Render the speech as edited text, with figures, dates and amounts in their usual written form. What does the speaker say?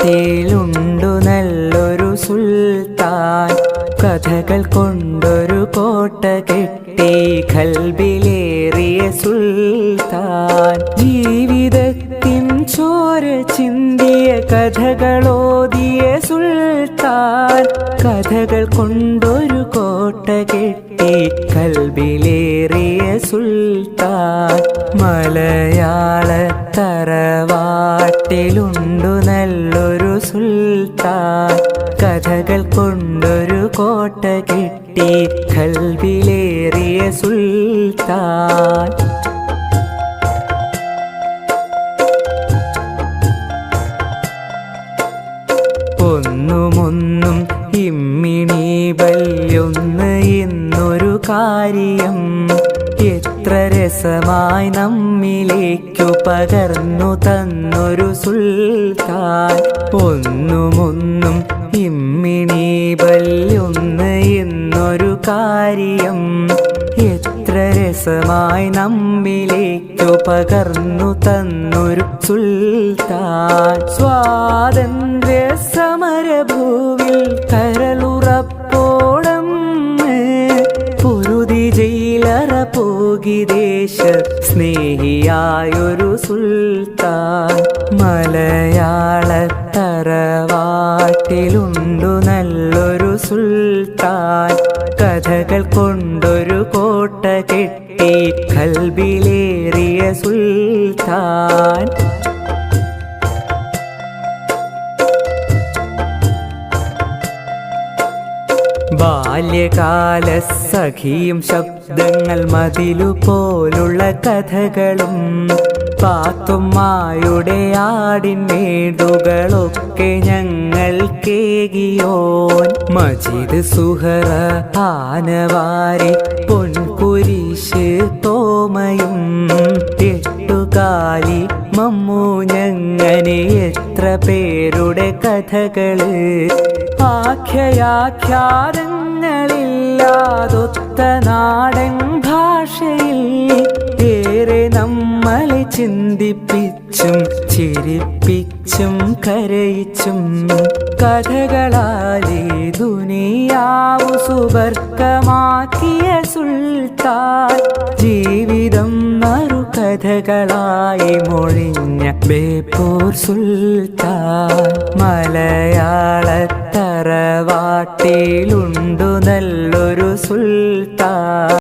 തറവാട്ടിലുണ്ടു നല്ലൊരു സുൽത്താൻ. കഥകൾ കൊണ്ടൊരു കോട്ട കെട്ടി ഖൽബിലേറിയ സുൽത്താൻ. ജീവിതത്തിൻ ചോര ചിന്തിയ കഥകളോതിയ സുൽത്താൻ. കഥകൾ കൊണ്ടൊരു കോട്ട കെട്ടി ഖൽബിലേറിയ സുൽത്താൻ. മലയാള തറവാട്ടിലുണ്ടു നല്ലൊരു സുൽത്താൻ. കഥകൾ കൊണ്ടൊരു കോട്ട കെട്ടി ഖൽബിലേറിയ സുൽത്താൻ. ഒന്നുമൊന്നും ഇമ്മിണി ബല്യൊന്ന് എന്നൊരു കാര്യം എത്ര രസമായി നമ്മിലേക്കു പകർന്നു തന്നൊരു സുൽത്താൻ. ഒന്നുമൊന്നും ഇമ്മിണി ബല്യൊന്ന് എന്നൊരു കാര്യം എത്ര രസമായി നമ്മിലേക്കു പകർന്നു തന്നൊരു സുൽത്താൻ. സ്വാതന്ത്ര്യ സമരഭൂവിൽ കരളുറപ്പോളം പൊരുതി ജയിലറ പോകി ദേശ സ്നേഹിയായൊരു സുൽത്താൻ. മലയാള തറവാട്ടിലുണ്ടു നല്ലൊരു സുൽത്താൻ. കഥകൾ കൊണ്ടൊരു കോട്ട കെട്ടി ഖൽബിലേറിയ സുൽത്താൻ. ബാല്യകാല സഖിയും ശബ്ദങ്ങൾ മതിലുപോലുള്ള കഥകളും പാത്തുമ്മായുടെ ആടിൻമേടുകളൊക്കെ ഞങ്ങൾ കേകിയോൻ. മജീദ് സുഹറ ആനവാരി പൊൻകുരിശ് തോമയും എട്ടുകാലി മമ്മൂ ഞങ്ങനെ എത്ര പേരുടെ കഥകള്. ആഖ്യാഖ്യാതങ്ങളില്ലാതൊത്ത നാടൻ ഭാഷയിൽ ഏറെ നമ്മളെ ചിന്തിപ്പിച്ചും ചിരിപ്പിച്ചും കരയിച്ചും കഥകളാലേ ദുനിയാവു സുബർക്കമാക്കിയ സുൽത്താൻ. ജീവിതം മറുകഥകളായി മൊഴിഞ്ഞ ബേപ്പൂർ സുൽത്താൻ. മലയാള തറവാട്ടിലുണ്ടു നല്ലൊരു സുൽത്താൻ.